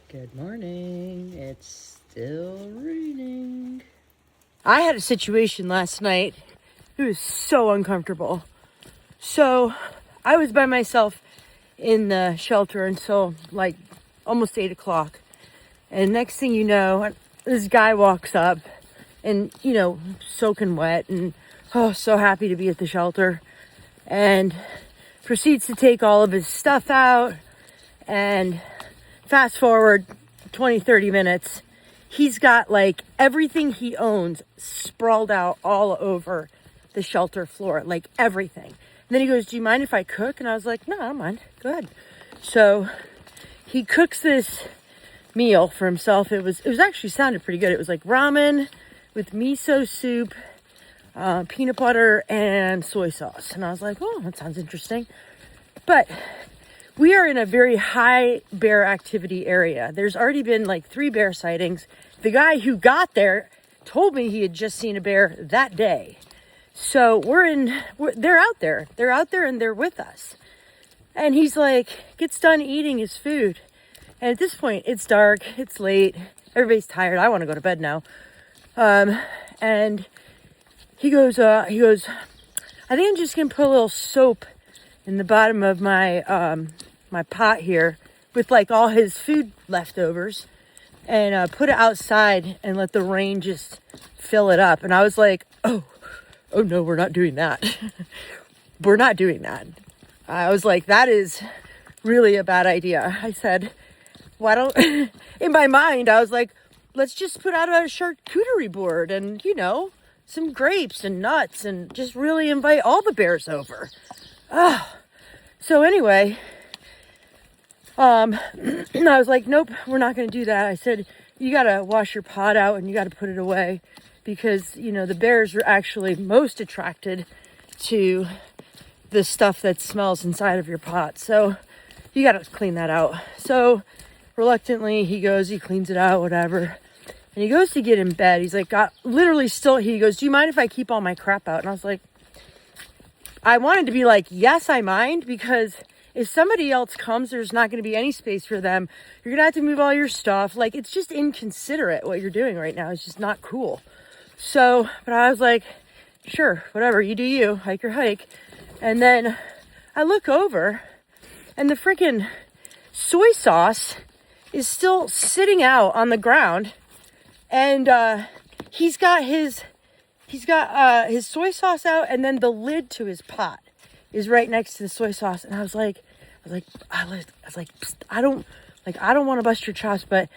Good morning. It's still raining. I had a situation last night. It was so uncomfortable. So I was by myself in the shelter until like almost 8 o'clock. And next thing you know, this guy walks up and, soaking wet and so happy to be at the shelter, and proceeds to take all of his stuff out. And fast forward 20-30 minutes, he's got like everything he owns sprawled out all over the shelter floor, like everything. And then he goes, "Do you mind if I cook?" And I was like, "No, I don't mind. Go ahead." So he cooks this meal for himself. It was actually sounded pretty good. It was like ramen with miso soup, peanut butter, and soy sauce. And I was like, "Oh, that sounds interesting." But we are in a very high bear activity area. There's already been like 3 bear sightings. The guy who got there told me he had just seen a bear that day. So they're out there. They're out there and they're with us. And he's like, gets done eating his food. And at this point, it's dark, it's late, everybody's tired. I want to go to bed now. And he goes, I think I'm just going to put a little soap in the bottom of my pot here with like all his food leftovers, and put it outside and let the rain just fill it up. And I was like, oh no, we're not doing that. We're not doing that. I was like, that is really a bad idea. I said, why don't, in my mind, I was like, let's just put out a charcuterie board and, some grapes and nuts and just really invite all the bears over. So anyway, I was like, nope, we're not going to do that. I said, you got to wash your pot out and you got to put it away because, the bears are actually most attracted to the stuff that smells inside of your pot. So you got to clean that out. So reluctantly, he cleans it out, whatever. And he goes to get in bed. He's like, he goes, "Do you mind if I keep all my crap out?" And I was like, I wanted to be like, yes, I mind, because if somebody else comes, there's not going to be any space for them. You're going to have to move all your stuff. Like, it's just inconsiderate what you're doing right now. It's just not cool. So, but I was like, sure, whatever, you do you, hike your hike. And then I look over and the freaking soy sauce is still sitting out on the ground. And he's got his soy sauce out, and then the lid to his pot is right next to the soy sauce. And I was like, I don't want to bust your chops, but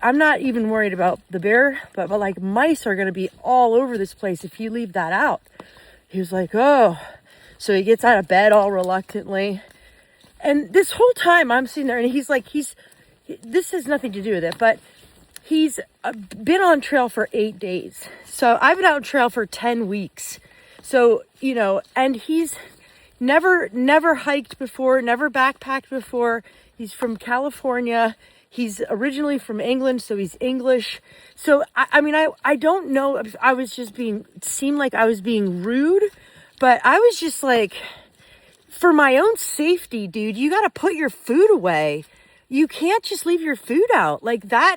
I'm not even worried about the bear, but like mice are going to be all over this place if you leave that out. He was like, oh, so he gets out of bed all reluctantly. And this whole time I'm sitting there and he's like, this has nothing to do with it, but he's been on trail for 8 days. So I've been out on trail for 10 weeks. So, and he's never hiked before, never backpacked before. He's from California. He's originally from England, so he's English. So, I don't know if it seemed like I was being rude, but I was just like, for my own safety, dude, you got to put your food away. You can't just leave your food out like that.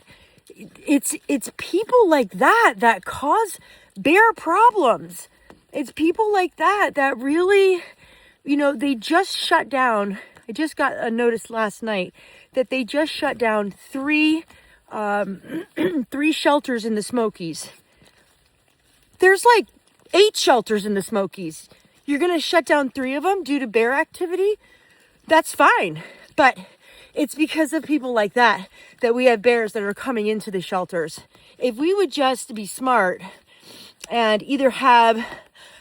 It's people like that cause bear problems. It's people like that really, they just shut down. I just got a notice last night that they just shut down 3 shelters in the Smokies. There's like 8 shelters in the Smokies. You're going to shut down 3 of them due to bear activity? That's fine. But it's because of people like that we have bears that are coming into the shelters. If we would just be smart and either have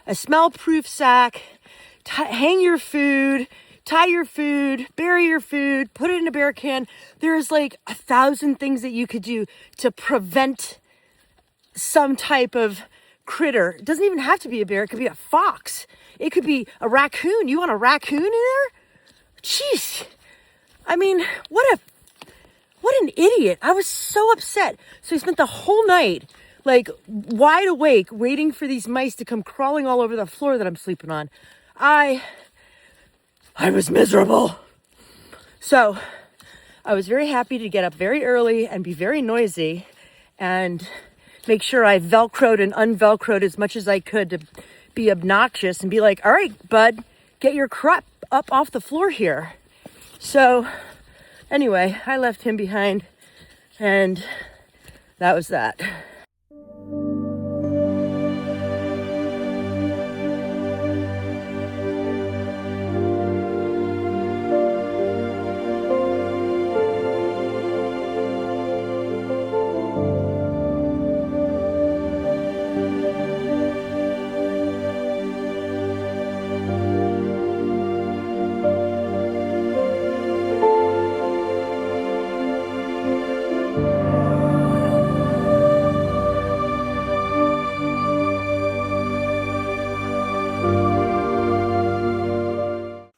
a smell-proof sack, hang your food, tie your food, bury your food, put it in a bear can. There's like 1,000 things that you could do to prevent some type of critter. It doesn't even have to be a bear. It could be a fox. It could be a raccoon. You want a raccoon in there? Jeez. I mean, what an idiot. I was so upset. So I spent the whole night like wide awake waiting for these mice to come crawling all over the floor that I'm sleeping on. I was miserable. So I was very happy to get up very early and be very noisy and make sure I Velcroed and unvelcroed as much as I could to be obnoxious and be like, all right, bud, get your crap up off the floor here. So anyway, I left him behind and that was that.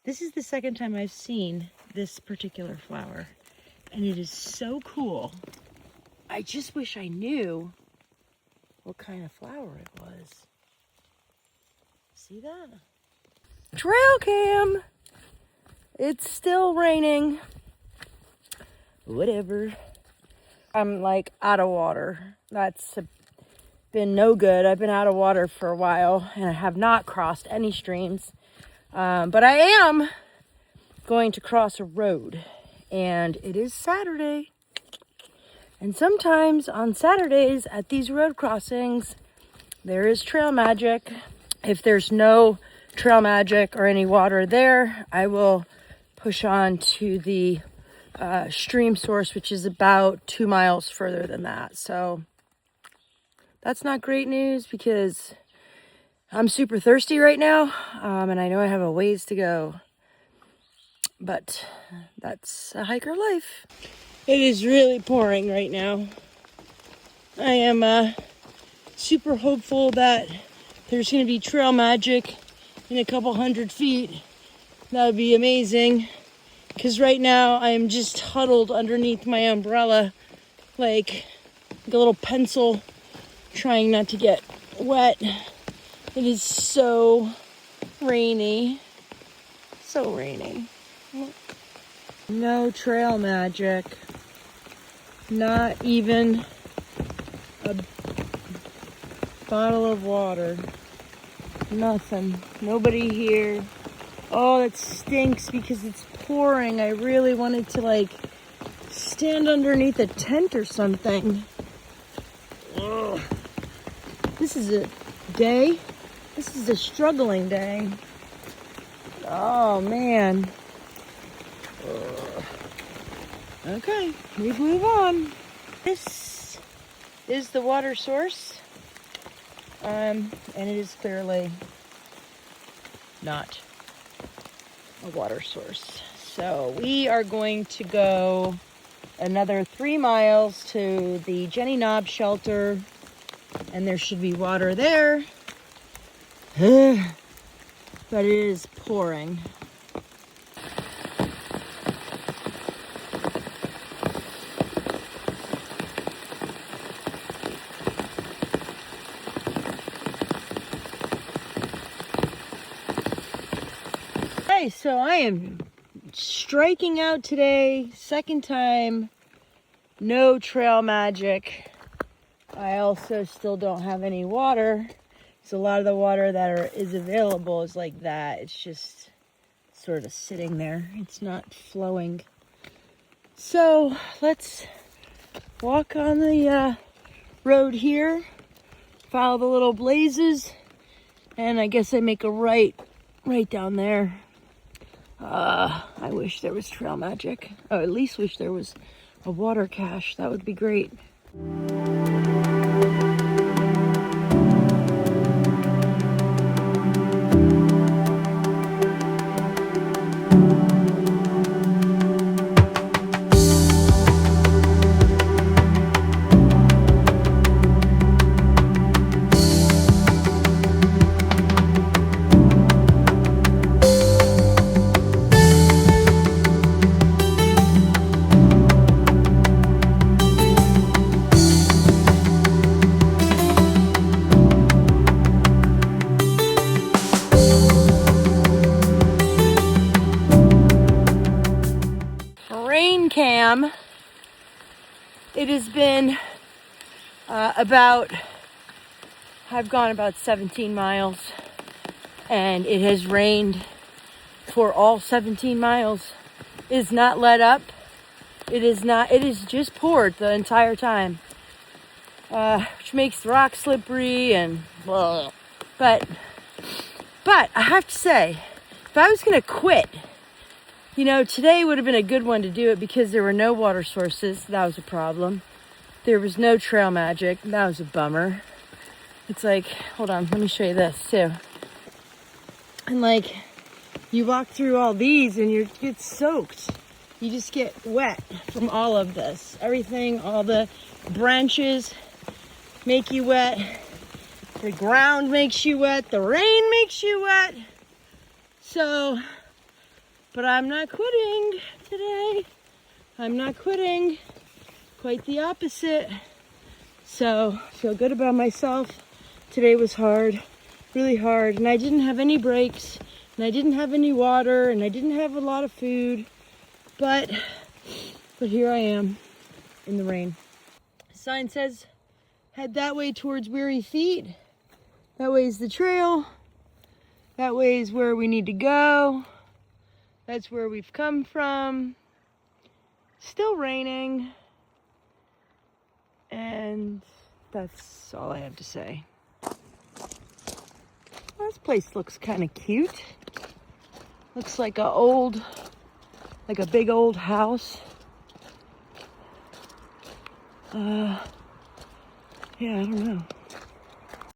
This is the second time I've seen this particular flower, and it is so cool. I just wish I knew what kind of flower it was. See that? Trail cam! It's still raining. Whatever. I'm like out of water. That's been no good. I've been out of water for a while, and I have not crossed any streams. But I am going to cross a road, and it is Saturday. And sometimes on Saturdays at these road crossings, there is trail magic. If there's no trail magic or any water there, I will push on to the stream source, which is about 2 miles further than that. So that's not great news because I'm super thirsty right now, and I know I have a ways to go, but that's a hiker life. It is really pouring right now. I am super hopeful that there's going to be trail magic in a couple 100 feet. That would be amazing, because right now I am just huddled underneath my umbrella like a little pencil, trying not to get wet. It is so rainy. So rainy. No trail magic. Not even a bottle of water. Nothing. Nobody here. Oh, it stinks because it's pouring. I really wanted to stand underneath a tent or something. Ugh. This is a day. This is a struggling day. Oh, man. Ugh. Okay, we move on. This is the water source. And it is clearly not a water source. So we are going to go another 3 miles to the Jenny Knob shelter, and there should be water there. But it is pouring. Okay, so I am striking out today, second time, no trail magic. I also still don't have any water. So a lot of the water that is available is like that. It's just sort of sitting there. It's not flowing. So let's walk on the road here, follow the little blazes, and I guess I make a right down there. I wish there was trail magic. Oh, at least wish there was a water cache. That would be great. rain cam. It has been I've gone about 17 miles, and it has rained for all 17 miles. It is not let up. It is just poured the entire time, which makes the rock slippery and blah. But I have to say, if I was gonna quit, today would have been a good one to do it because there were no water sources. That was a problem. There was no trail magic. That was a bummer. It's like, hold on, let me show you this too. And like, you walk through all these and you get soaked. You just get wet from all of this. Everything, all the branches make you wet. The ground makes you wet. The rain makes you wet. So, but I'm not quitting today. I'm not quitting. Quite the opposite. So, I feel good about myself. Today was hard, really hard. And I didn't have any breaks. And I didn't have any water. And I didn't have a lot of food. But here I am in the rain. The sign says, head that way towards Weary Feet. That way is the trail. That way is where we need to go. That's where we've come from. Still raining. And that's all I have to say. Well, this place looks kind of cute. Looks like a big old house. Yeah, I don't know.